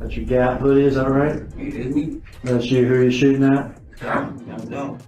That's your Gap hoodie, is that right? That's you, who are you shooting at? Young Dolph.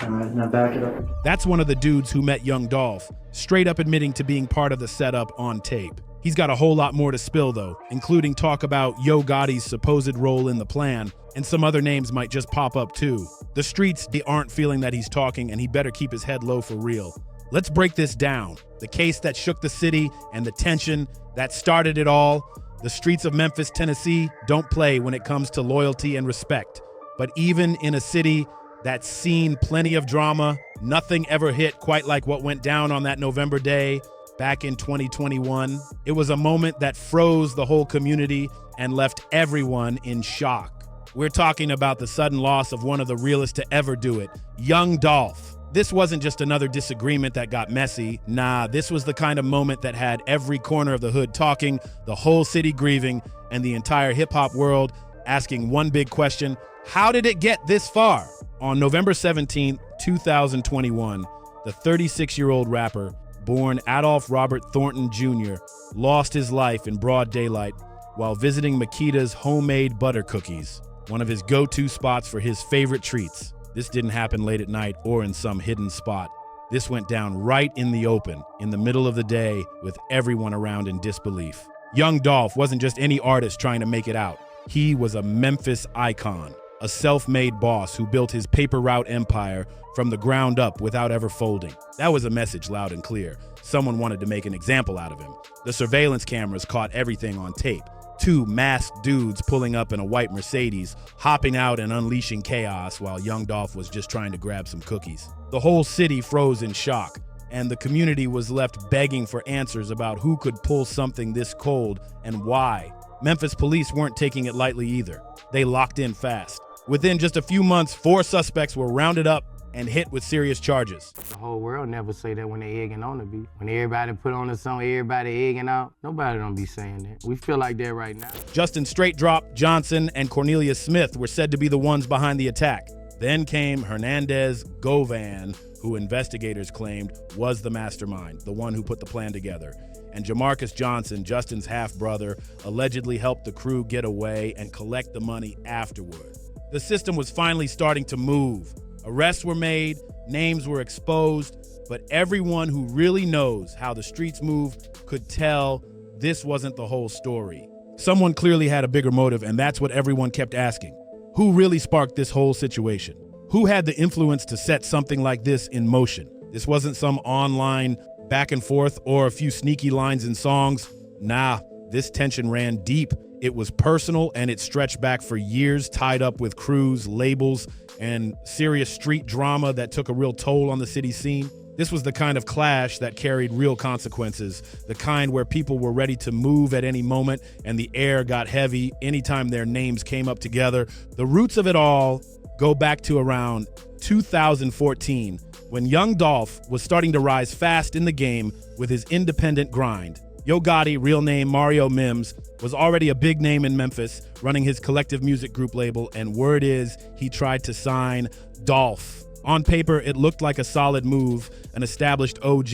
All right, now back it up. That's one of the dudes who met Young Dolph, straight up admitting to being part of the setup on tape. He's got a whole lot more to spill though, including talk about Yo Gotti's supposed role in the plan, and some other names might just pop up too. The streets, they aren't feeling that he's talking, and he better keep his head low for real. Let's break this down. The case that shook the city and the tension that started it all. The streets of Memphis, Tennessee don't play when it comes to loyalty and respect. But even in a city that's seen plenty of drama, nothing ever hit quite like what went down on that November day back in 2021. It was a moment that froze the whole community and left everyone in shock. We're talking about the sudden loss of one of the realest to ever do it, Young Dolph. This wasn't just another disagreement that got messy. Nah, this was the kind of moment that had every corner of the hood talking, the whole city grieving, and the entire hip-hop world asking one big question: how did it get this far? On November 17, 2021, the 36-year-old rapper, born Adolph Robert Thornton Jr., lost his life in broad daylight while visiting Makita's homemade butter cookies, one of his go-to spots for his favorite treats. This didn't happen late at night or in some hidden spot. This went down right in the open, in the middle of the day, with everyone around in disbelief. Young Dolph wasn't just any artist trying to make it out. He was a Memphis icon, a self-made boss who built his paper route empire from the ground up without ever folding. That was a message loud and clear. Someone wanted to make an example out of him. The surveillance cameras caught everything on tape. Two masked dudes pulling up in a white Mercedes, hopping out and unleashing chaos while Young Dolph was just trying to grab some cookies. The whole city froze in shock, and the community was left begging for answers about who could pull something this cold and why. Memphis police weren't taking it lightly either. They locked in fast. Within just a few months, 4 suspects were rounded up and hit with serious charges. The whole world never say that when they egging on the beat. When everybody put on a song, everybody egging out, nobody don't be saying that. We feel like that right now. Justin Straight Drop, Johnson, and Cornelius Smith were said to be the ones behind the attack. Then came Hernandez Govan, who investigators claimed was the mastermind, the one who put the plan together. And Jamarcus Johnson, Justin's half-brother, allegedly helped the crew get away and collect the money afterward. The system was finally starting to move. Arrests were made, names were exposed, but everyone who really knows how the streets move could tell this wasn't the whole story. Someone clearly had a bigger motive, and that's what everyone kept asking. Who really sparked this whole situation? Who had the influence to set something like this in motion? This wasn't some online back and forth or a few sneaky lines in songs. Nah, this tension ran deep. It was personal, and it stretched back for years, tied up with crews, labels, and serious street drama that took a real toll on the city scene. This was the kind of clash that carried real consequences, the kind where people were ready to move at any moment and the air got heavy anytime their names came up together. The roots of it all go back to around 2014, when Young Dolph was starting to rise fast in the game with his independent grind. Yo Gotti, real name Mario Mims, was already a big name in Memphis, running his collective music group label, and word is he tried to sign Dolph. On paper, it looked like a solid move, an established OG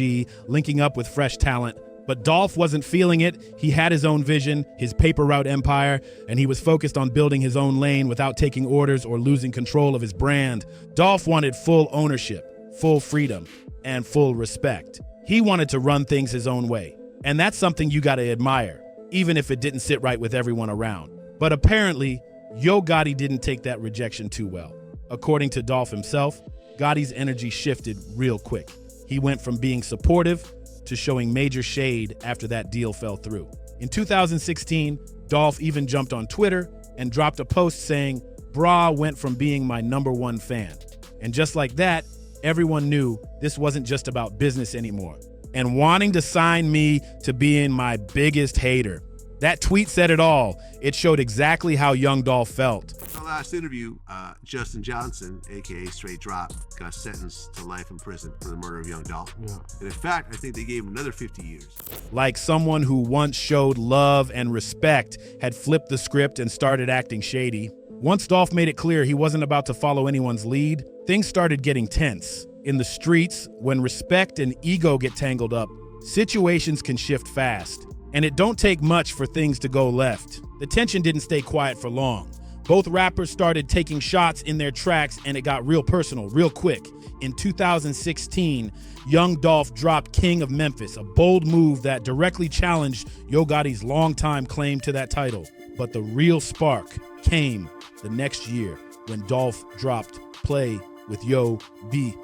linking up with fresh talent. But Dolph wasn't feeling it. He had his own vision, his paper route empire, and he was focused on building his own lane without taking orders or losing control of his brand. Dolph wanted full ownership, full freedom, and full respect. He wanted to run things his own way. And that's something you gotta admire, even if it didn't sit right with everyone around. But apparently, Yo Gotti didn't take that rejection too well. According to Dolph himself, Gotti's energy shifted real quick. He went from being supportive to showing major shade after that deal fell through. In 2016, Dolph even jumped on Twitter and dropped a post saying, "Bra went from being my #1 fan." And just like that, everyone knew this wasn't just about business anymore. And wanting to sign me to being my biggest hater. That tweet said it all. It showed exactly how Young Dolph felt. In the last interview, Justin Johnson, aka Straight Drop, got sentenced to life in prison for the murder of Young Dolph. Yeah. And in fact, I think they gave him another 50 years. Like someone who once showed love and respect had flipped the script and started acting shady. Once Dolph made it clear he wasn't about to follow anyone's lead, things started getting tense. In the streets, when respect and ego get tangled up, situations can shift fast. And it don't take much for things to go left. The tension didn't stay quiet for long. Both rappers started taking shots in their tracks, and it got real personal, real quick. In 2016, Young Dolph dropped King of Memphis, a bold move that directly challenged Yo Gotti's longtime claim to that title. But the real spark came the next year when Dolph dropped Play with Yo B.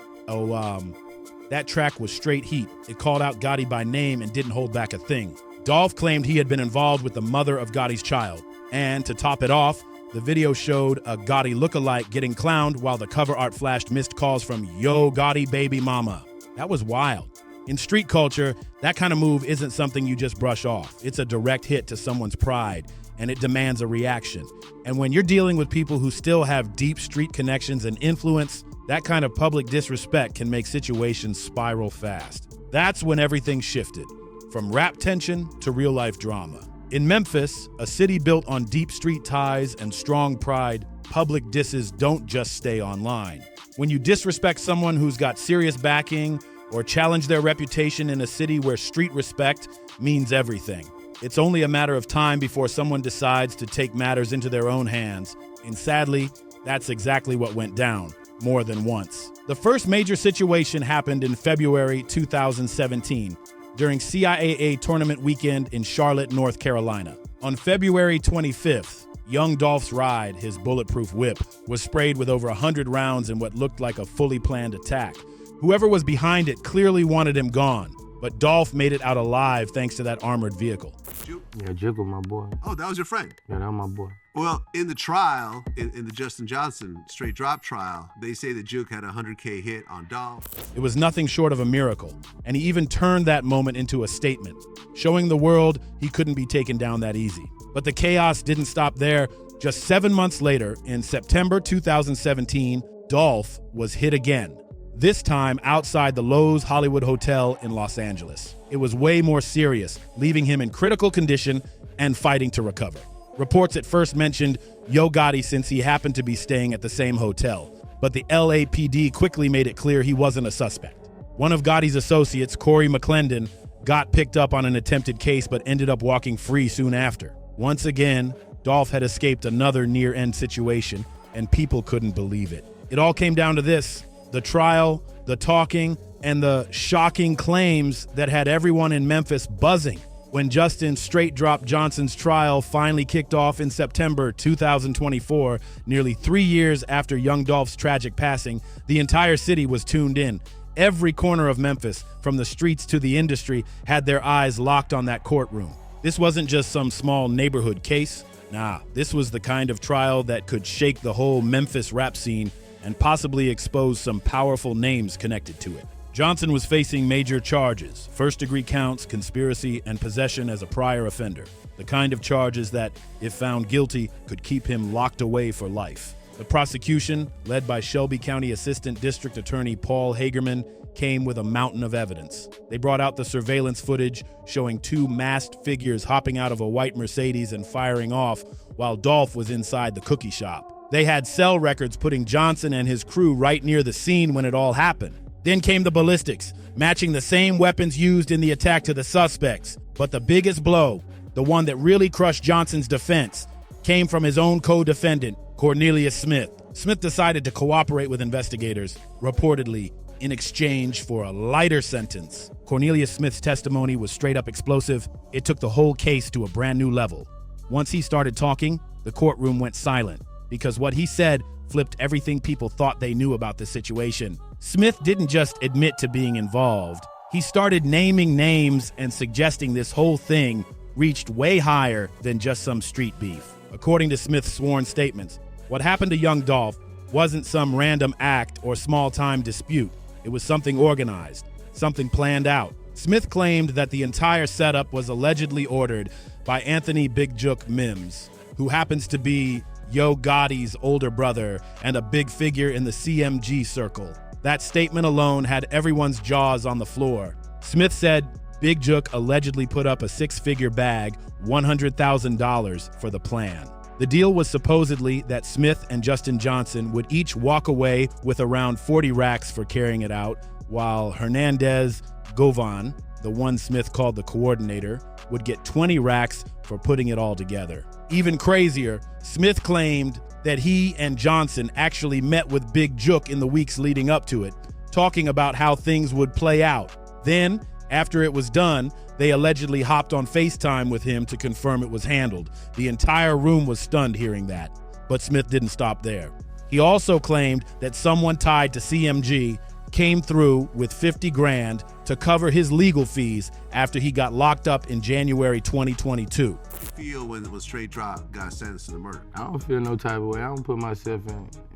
That track was straight heat. It called out Gotti by name and didn't hold back a thing. Dolph claimed he had been involved with the mother of Gotti's child. And to top it off, the video showed a Gotti lookalike getting clowned while the cover art flashed missed calls from Yo Gotti baby mama. That was wild. In street culture, that kind of move isn't something you just brush off. It's a direct hit to someone's pride, and it demands a reaction. And when you're dealing with people who still have deep street connections and influence, that kind of public disrespect can make situations spiral fast. That's when everything shifted, from rap tension to real-life drama. In Memphis, a city built on deep street ties and strong pride, public disses don't just stay online. When you disrespect someone who's got serious backing or challenge their reputation in a city where street respect means everything, it's only a matter of time before someone decides to take matters into their own hands. And sadly, that's exactly what went down, more than once. The first major situation happened in February 2017. During CIAA tournament weekend in Charlotte, North Carolina. On February 25th, Young Dolph's ride, his bulletproof whip, was sprayed with over 100 rounds in what looked like a fully planned attack. Whoever was behind it clearly wanted him gone, but Dolph made it out alive thanks to that armored vehicle. Jook? Yeah, Jook was my boy. Oh, that was your friend? Yeah, that was my boy. Well, in the trial, in the Justin Johnson straight drop trial, they say that Jook had a 100K hit on Dolph. It was nothing short of a miracle, and he even turned that moment into a statement, showing the world he couldn't be taken down that easy. But the chaos didn't stop there. Just 7 months later, in September 2017, Dolph was hit again, this time outside the Loews Hollywood Hotel in Los Angeles. It was way more serious, leaving him in critical condition and fighting to recover. Reports at first mentioned Yo Gotti since he happened to be staying at the same hotel, but the LAPD quickly made it clear he wasn't a suspect. One of Gotti's associates, Corey McClendon, got picked up on an attempted case but ended up walking free soon after. Once again, Dolph had escaped another near-end situation, and people couldn't believe it. It all came down to this: the trial, the talking, and the shocking claims that had everyone in Memphis buzzing. When Justin Straight Drop Johnson's trial finally kicked off in September 2024, nearly 3 years after Young Dolph's tragic passing, the entire city was tuned in. Every corner of Memphis, from the streets to the industry, had their eyes locked on that courtroom. This wasn't just some small neighborhood case. Nah, this was the kind of trial that could shake the whole Memphis rap scene and possibly expose some powerful names connected to it. Johnson was facing major charges: first-degree counts, conspiracy, and possession as a prior offender. The kind of charges that, if found guilty, could keep him locked away for life. The prosecution, led by Shelby County Assistant District Attorney Paul Hagerman, came with a mountain of evidence. They brought out the surveillance footage showing two masked figures hopping out of a white Mercedes and firing off while Dolph was inside the cookie shop. They had cell records putting Johnson and his crew right near the scene when it all happened. Then came the ballistics, matching the same weapons used in the attack to the suspects. But the biggest blow, the one that really crushed Johnson's defense, came from his own co-defendant, Cornelius Smith. Smith decided to cooperate with investigators, reportedly in exchange for a lighter sentence. Cornelius Smith's testimony was straight up explosive. It took the whole case to a brand new level. Once he started talking, the courtroom went silent, because what he said flipped everything people thought they knew about the situation. Smith didn't just admit to being involved. He started naming names and suggesting this whole thing reached way higher than just some street beef. According to Smith's sworn statements, what happened to Young Dolph wasn't some random act or small-time dispute. It was something organized, something planned out. Smith claimed that the entire setup was allegedly ordered by Anthony Big Jook Mims, who happens to be Yo Gotti's older brother and a big figure in the CMG circle. That statement alone had everyone's jaws on the floor. Smith said Big Jook allegedly put up a six-figure bag, $100,000, for the plan. The deal was supposedly that Smith and Justin Johnson would each walk away with around 40 racks for carrying it out, while Hernandez, Govan, the one Smith called the coordinator, would get 20 racks for putting it all together. Even crazier, Smith claimed that he and Johnson actually met with Big Jook in the weeks leading up to it, talking about how things would play out. Then, after it was done, they allegedly hopped on FaceTime with him to confirm it was handled. The entire room was stunned hearing that, but Smith didn't stop there. He also claimed that someone tied to CMG came through with 50 grand to cover his legal fees after he got locked up in January 2022. Feel when Straight Drop got sentenced to the murder? I don't feel no type of way. I don't put myself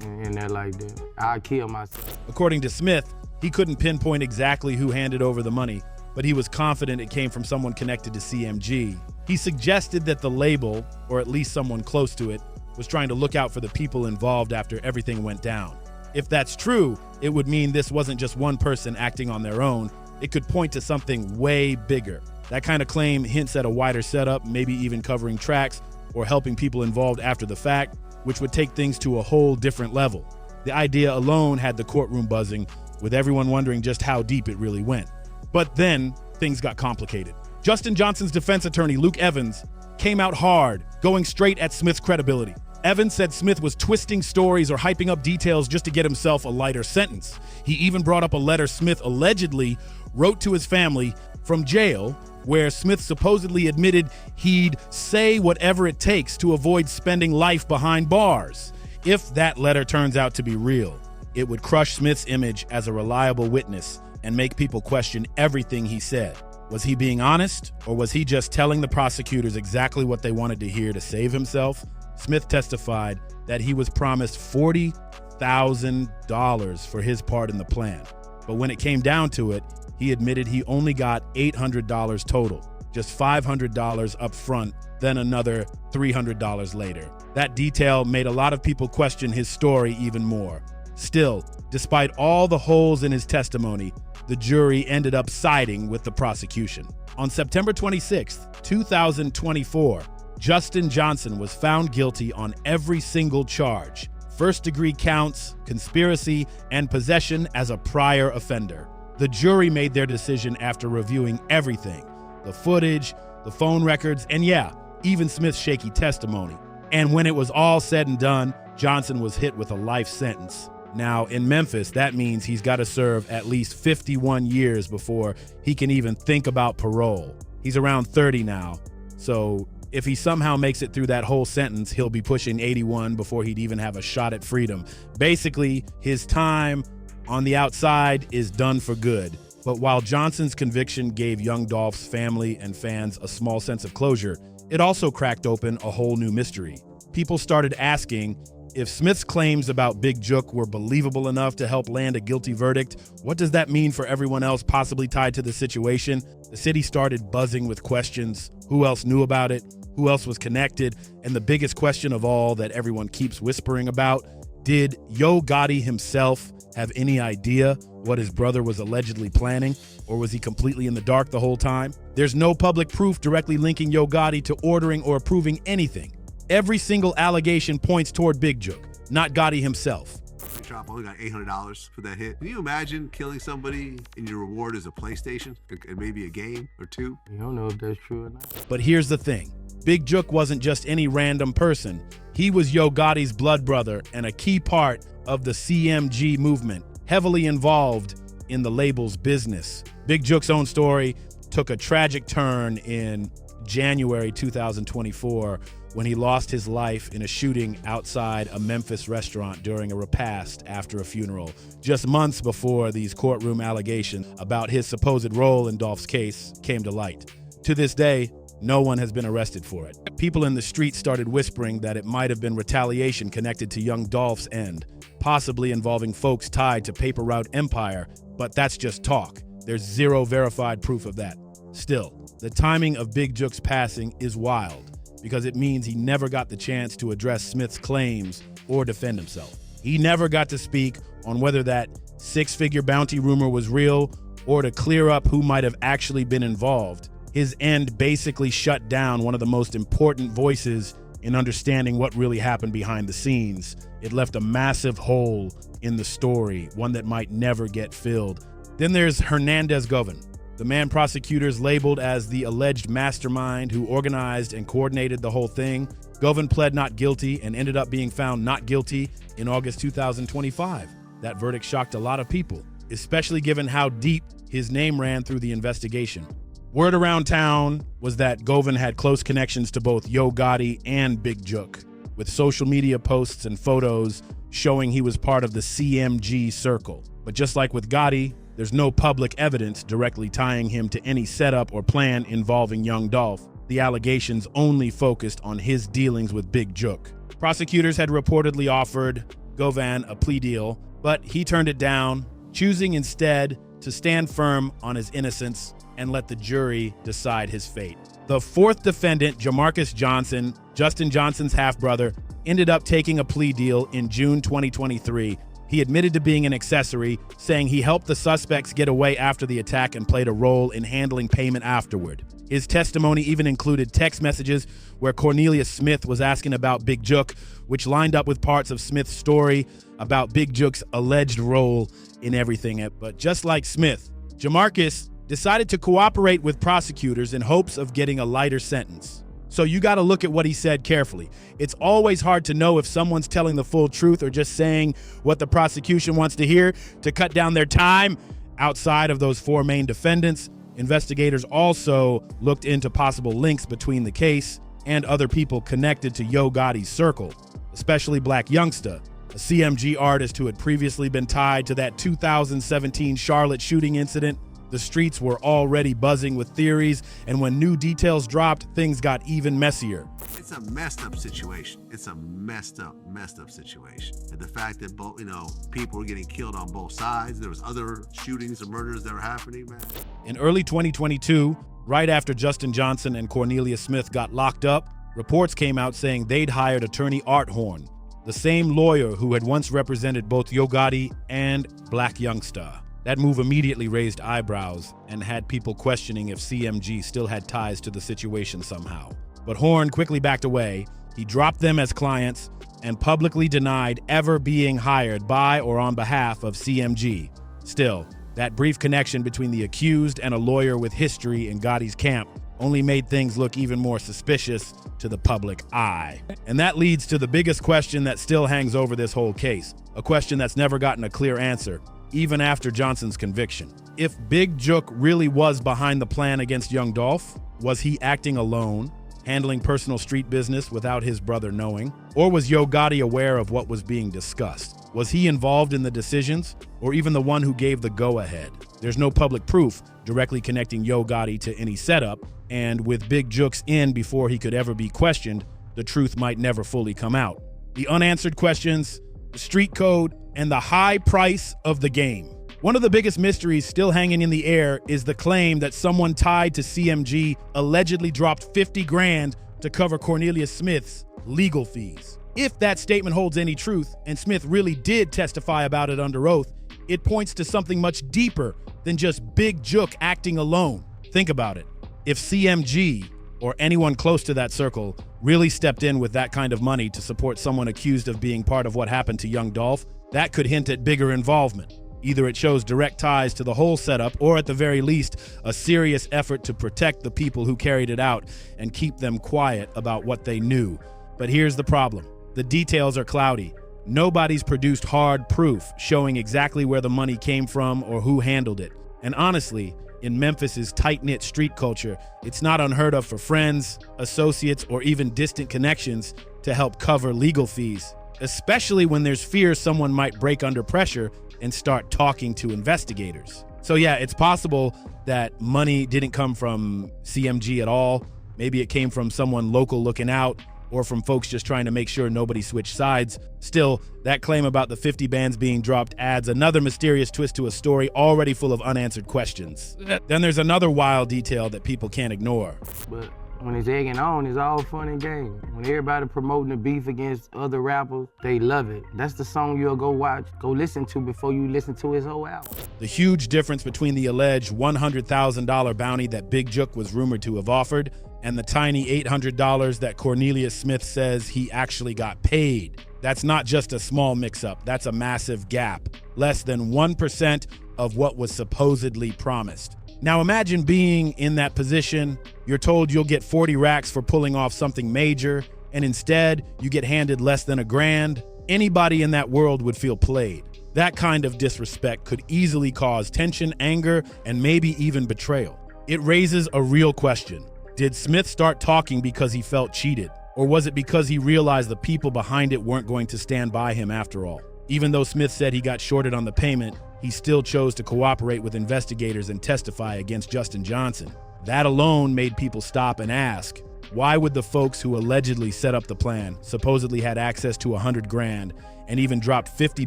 in there like that. I'll kill myself. According to Smith, he couldn't pinpoint exactly who handed over the money, but he was confident it came from someone connected to CMG. He suggested that the label, or at least someone close to it, was trying to look out for the people involved after everything went down. If that's true, it would mean this wasn't just one person acting on their own. It could point to something way bigger. That kind of claim hints at a wider setup, maybe even covering tracks or helping people involved after the fact, which would take things to a whole different level. The idea alone had the courtroom buzzing, with everyone wondering just how deep it really went. But then things got complicated. Justin Johnson's defense attorney, Luke Evans, came out hard, going straight at Smith's credibility. Evans said Smith was twisting stories or hyping up details just to get himself a lighter sentence. He even brought up a letter Smith allegedly wrote to his family from jail, where Smith supposedly admitted he'd say whatever it takes to avoid spending life behind bars. If that letter turns out to be real, it would crush Smith's image as a reliable witness and make people question everything he said. Was he being honest, or was he just telling the prosecutors exactly what they wanted to hear to save himself? Smith testified that he was promised $40,000 for his part in the plan. But when it came down to it, he admitted he only got $800 total, just $500 up front, then another $300 later. That detail made a lot of people question his story even more. Still, despite all the holes in his testimony, the jury ended up siding with the prosecution. On September 26, 2024, Justin Johnson was found guilty on every single charge: first-degree counts, conspiracy, and possession as a prior offender. The jury made their decision after reviewing everything: the footage, the phone records, and yeah, even Smith's shaky testimony. And when it was all said and done, Johnson was hit with a life sentence. Now, in Memphis, that means he's got to serve at least 51 years before he can even think about parole. He's around 30 now, so if he somehow makes it through that whole sentence, he'll be pushing 81 before he'd even have a shot at freedom. Basically, his time on the outside is done for good. But while Johnson's conviction gave Young Dolph's family and fans a small sense of closure, it also cracked open a whole new mystery. People started asking, if Smith's claims about Big Jook were believable enough to help land a guilty verdict, what does that mean for everyone else possibly tied to the situation? The city started buzzing with questions. Who else knew about it? Who else was connected? And the biggest question of all that everyone keeps whispering about, did Yo Gotti himself have any idea what his brother was allegedly planning? Or was he completely in the dark the whole time? There's no public proof directly linking Yo Gotti to ordering or approving anything. Every single allegation points toward Big Jook, not Gotti himself. Drop only got $800 for that hit. Can you imagine killing somebody and your reward is a PlayStation and maybe a game or two? You don't know if that's true or not. But here's the thing. Big Jook wasn't just any random person. He was Yo Gotti's blood brother and a key part of the CMG movement, heavily involved in the label's business. Big Jook's own story took a tragic turn in January 2024 when he lost his life in a shooting outside a Memphis restaurant during a repast after a funeral, just months before these courtroom allegations about his supposed role in Dolph's case came to light. To this day, no one has been arrested for it. People in the street started whispering that it might have been retaliation connected to Young Dolph's end, possibly involving folks tied to Paper Route Empire, but that's just talk. There's zero verified proof of that. Still, the timing of Big Jook's passing is wild, because it means he never got the chance to address Smith's claims or defend himself. He never got to speak on whether that six-figure bounty rumor was real or to clear up who might have actually been involved. His end basically shut down one of the most important voices in understanding what really happened behind the scenes. It left a massive hole in the story, one that might never get filled. Then there's Hernandez Govan. The man prosecutors labeled as the alleged mastermind who organized and coordinated the whole thing. Govan pled not guilty and ended up being found not guilty in August 2025. That verdict shocked a lot of people, especially given how deep his name ran through the investigation. Word around town was that Govan had close connections to both Yo Gotti and Big Jook, with social media posts and photos showing he was part of the CMG circle. But just like with Gotti, there's no public evidence directly tying him to any setup or plan involving Young Dolph. The allegations only focused on his dealings with Big Jook. Prosecutors had reportedly offered Govan a plea deal, but he turned it down, choosing instead to stand firm on his innocence and let the jury decide his fate. The fourth defendant, Jamarcus Johnson, Justin Johnson's half-brother, ended up taking a plea deal in June 2023. He admitted to being an accessory, saying he helped the suspects get away after the attack and played a role in handling payment afterward. His testimony even included text messages where Cornelius Smith was asking about Big Jook, which lined up with parts of Smith's story about Big Jook's alleged role in everything. But just like Smith, Jamarcus decided to cooperate with prosecutors in hopes of getting a lighter sentence. So you got to look at what he said carefully. It's always hard to know if someone's telling the full truth or just saying what the prosecution wants to hear to cut down their time. Outside of those four main defendants, investigators also looked into possible links between the case and other people connected to Yo Gotti's circle, especially Black Youngsta, a CMG artist who had previously been tied to that 2017 Charlotte shooting incident. The streets were already buzzing with theories, and when new details dropped, things got even messier. It's a messed up situation. It's a messed up situation. And the fact that both, people were getting killed on both sides. There was other shootings or murders that were happening, man. In early 2022, right after Justin Johnson and Cornelius Smith got locked up, reports came out saying they'd hired attorney Art Horn, the same lawyer who had once represented both Yo Gotti and Black Youngsta. That move immediately raised eyebrows and had people questioning if CMG still had ties to the situation somehow. But Horn quickly backed away. He dropped them as clients and publicly denied ever being hired by or on behalf of CMG. Still, that brief connection between the accused and a lawyer with history in Gotti's camp only made things look even more suspicious to the public eye. And that leads to the biggest question that still hangs over this whole case, a question that's never gotten a clear answer, even after Johnson's conviction. If Big Jook really was behind the plan against Young Dolph, was he acting alone, handling personal street business without his brother knowing? Or was Yo Gotti aware of what was being discussed? Was he involved in the decisions, or even the one who gave the go-ahead? There's no public proof directly connecting Yo Gotti to any setup, and with Big Jook's in before he could ever be questioned, the truth might never fully come out. The unanswered questions, the street code, and the high price of the game. One of the biggest mysteries still hanging in the air is the claim that someone tied to CMG allegedly dropped 50 grand to cover Cornelius Smith's legal fees. If that statement holds any truth, and Smith really did testify about it under oath, it points to something much deeper than just Big Jook acting alone. Think about it. If CMG, or anyone close to that circle, really stepped in with that kind of money to support someone accused of being part of what happened to Young Dolph, that could hint at bigger involvement. Either it shows direct ties to the whole setup, or at the very least, a serious effort to protect the people who carried it out and keep them quiet about what they knew. But here's the problem. The details are cloudy. Nobody's produced hard proof showing exactly where the money came from or who handled it. And honestly, in Memphis's tight-knit street culture, it's not unheard of for friends, associates, or even distant connections to help cover legal fees, especially when there's fear someone might break under pressure and start talking to investigators. So yeah, it's possible that money didn't come from CMG at all. Maybe it came from someone local looking out, or from folks just trying to make sure nobody switched sides. Still, that claim about the 50 bands being dropped adds another mysterious twist to a story already full of unanswered questions. Then there's another wild detail that people can't ignore. But when it's egging on, it's all fun and games. When everybody promoting the beef against other rappers, they love it. That's the song you'll go watch, go listen to before you listen to his whole album. The huge difference between the alleged $100,000 bounty that Big Jook was rumored to have offered and the tiny $800 that Cornelius Smith says he actually got paid. That's not just a small mix-up, that's a massive gap. Less than 1% of what was supposedly promised. Now imagine being in that position. You're told you'll get 40 racks for pulling off something major, and instead you get handed less than $1,000. Anybody in that world would feel played. That kind of disrespect could easily cause tension, anger, and maybe even betrayal. It raises a real question. Did Smith start talking because he felt cheated? Or was it because he realized the people behind it weren't going to stand by him after all? Even though Smith said he got shorted on the payment, he still chose to cooperate with investigators and testify against Justin Johnson. That alone made people stop and ask, why would the folks who allegedly set up the plan, supposedly had access to $100,000, and even dropped 50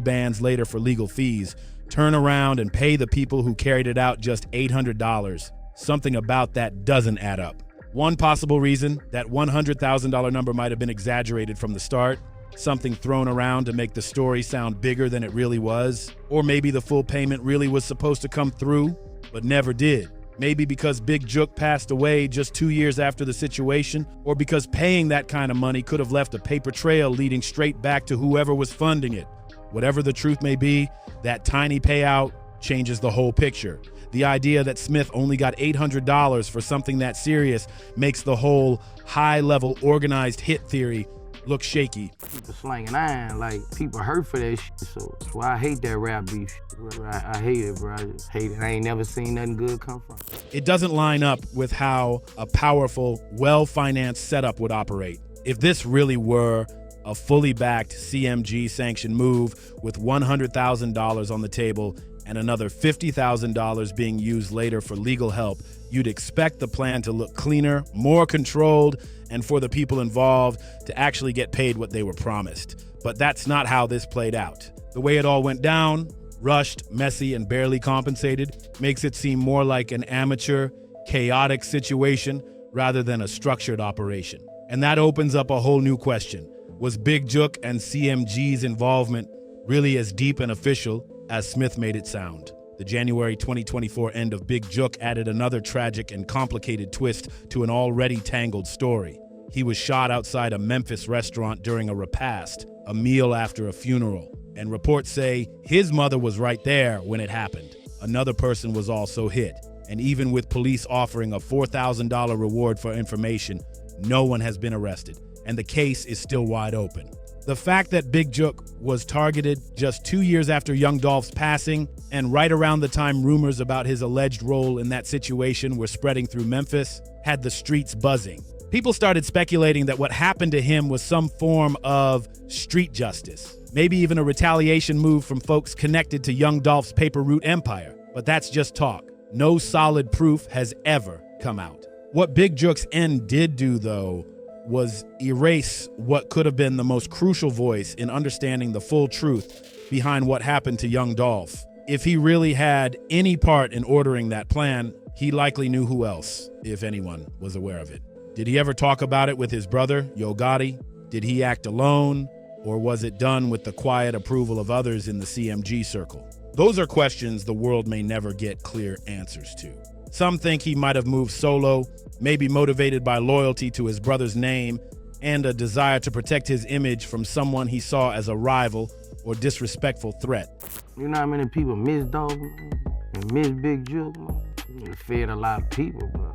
bands later for legal fees, turn around and pay the people who carried it out just $800? Something about that doesn't add up. One possible reason, that $100,000 number might have been exaggerated from the start, something thrown around to make the story sound bigger than it really was. Or maybe the full payment really was supposed to come through, but never did. Maybe because Big Jook passed away just 2 years after the situation, or because paying that kind of money could have left a paper trail leading straight back to whoever was funding it. Whatever the truth may be, that tiny payout changes the whole picture. The idea that Smith only got $800 for something that serious makes the whole high-level organized hit theory look shaky. People slanging iron, like people hurt for that shit, so that's why I hate that rap beef shit. I hate it, bro. I just hate it. I ain't never seen nothing good come from it. It doesn't line up with how a powerful, well-financed setup would operate. If this really were a fully backed CMG-sanctioned move with $100,000 on the table and another $50,000 being used later for legal help, you'd expect the plan to look cleaner, more controlled, and for the people involved to actually get paid what they were promised. But that's not how this played out. The way it all went down, rushed, messy, and barely compensated, makes it seem more like an amateur, chaotic situation rather than a structured operation. And that opens up a whole new question. Was Big Jook and CMG's involvement really as deep and official as Smith made it sound? The January 2024 end of Big Jook added another tragic and complicated twist to an already tangled story. He was shot outside a Memphis restaurant during a repast, a meal after a funeral. And reports say his mother was right there when it happened. Another person was also hit. And even with police offering a $4,000 reward for information, no one has been arrested. And the case is still wide open. The fact that Big Jook was targeted just 2 years after Young Dolph's passing, and right around the time rumors about his alleged role in that situation were spreading through Memphis, had the streets buzzing. People started speculating that what happened to him was some form of street justice, maybe even a retaliation move from folks connected to Young Dolph's paper route empire. But that's just talk. No solid proof has ever come out. What Big Jook's end did do, though, was erase what could have been the most crucial voice in understanding the full truth behind what happened to Young Dolph. If he really had any part in ordering that plan, he likely knew who else, if anyone, was aware of it. Did he ever talk about it with his brother, Yo Gotti? Did he act alone, or was it done with the quiet approval of others in the CMG circle? Those are questions the world may never get clear answers to. Some think he might have moved solo, maybe motivated by loyalty to his brother's name and a desire to protect his image from someone he saw as a rival or disrespectful threat. You know how many people miss Dolph, man, and miss Big Jook, man? It fed a lot of people, bro.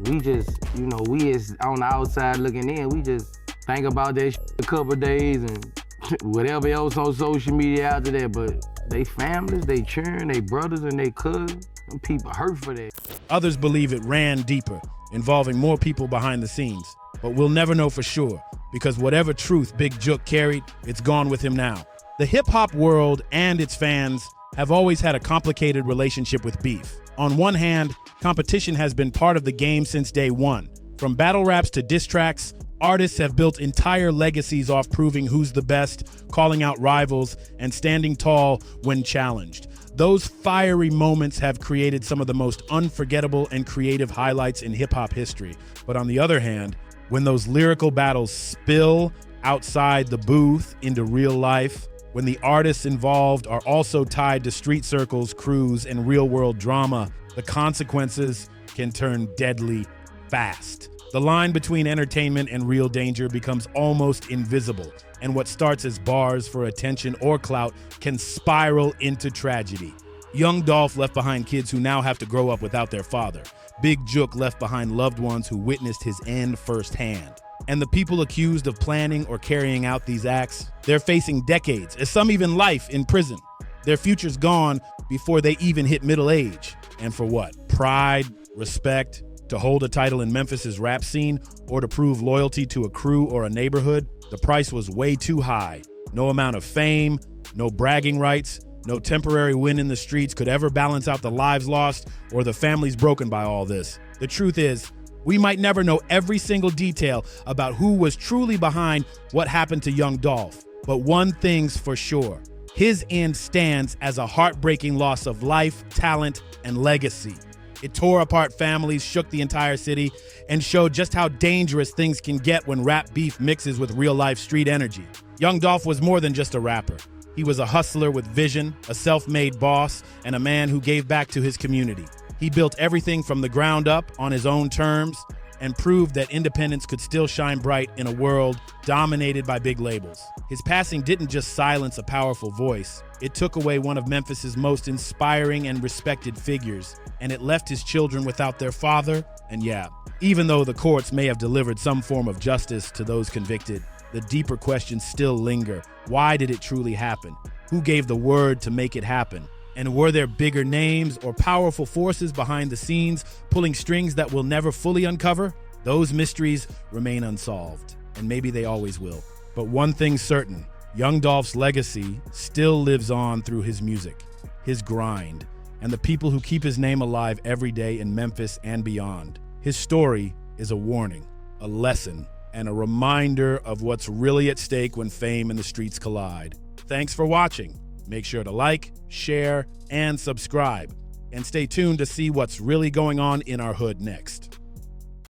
We just, you know, we as on the outside looking in, we just think about that shit a couple days and whatever else on social media after that, but they families, they children, they brothers and they cousins, them people hurt for that. Others believe it ran deeper, involving more people behind the scenes. But we'll never know for sure, because whatever truth Big Jook carried, it's gone with him now. The hip-hop world and its fans have always had a complicated relationship with beef. On one hand, competition has been part of the game since day one. From battle raps to diss tracks, artists have built entire legacies off proving who's the best, calling out rivals, and standing tall when challenged. Those fiery moments have created some of the most unforgettable and creative highlights in hip-hop history. But on the other hand, when those lyrical battles spill outside the booth into real life, when the artists involved are also tied to street circles, crews, and real-world drama, the consequences can turn deadly fast. The line between entertainment and real danger becomes almost invisible, and what starts as bars for attention or clout can spiral into tragedy. Young Dolph left behind kids who now have to grow up without their father. Big Jook left behind loved ones who witnessed his end firsthand. And the people accused of planning or carrying out these acts, they're facing decades, and some even life in prison. Their future's gone before they even hit middle age. And for what? Pride, respect, to hold a title in Memphis's rap scene, or to prove loyalty to a crew or a neighborhood? The price was way too high. No amount of fame, no bragging rights, no temporary win in the streets could ever balance out the lives lost or the families broken by all this. The truth is, we might never know every single detail about who was truly behind what happened to Young Dolph. But one thing's for sure, his end stands as a heartbreaking loss of life, talent, and legacy. It tore apart families, shook the entire city, and showed just how dangerous things can get when rap beef mixes with real-life street energy. Young Dolph was more than just a rapper. He was a hustler with vision, a self-made boss, and a man who gave back to his community. He built everything from the ground up on his own terms and proved that independence could still shine bright in a world dominated by big labels. His passing didn't just silence a powerful voice, it took away one of Memphis's most inspiring and respected figures, and it left his children without their father. And yeah, even though the courts may have delivered some form of justice to those convicted, the deeper questions still linger. Why did it truly happen? Who gave the word to make it happen? And were there bigger names or powerful forces behind the scenes pulling strings that we'll never fully uncover? Those mysteries remain unsolved, and maybe they always will. But one thing's certain, Young Dolph's legacy still lives on through his music, his grind, and the people who keep his name alive every day in Memphis and beyond. His story is a warning, a lesson, and a reminder of what's really at stake when fame and the streets collide. Thanks for watching. Make sure to like, share, and subscribe. And stay tuned to see what's really going on in our hood next.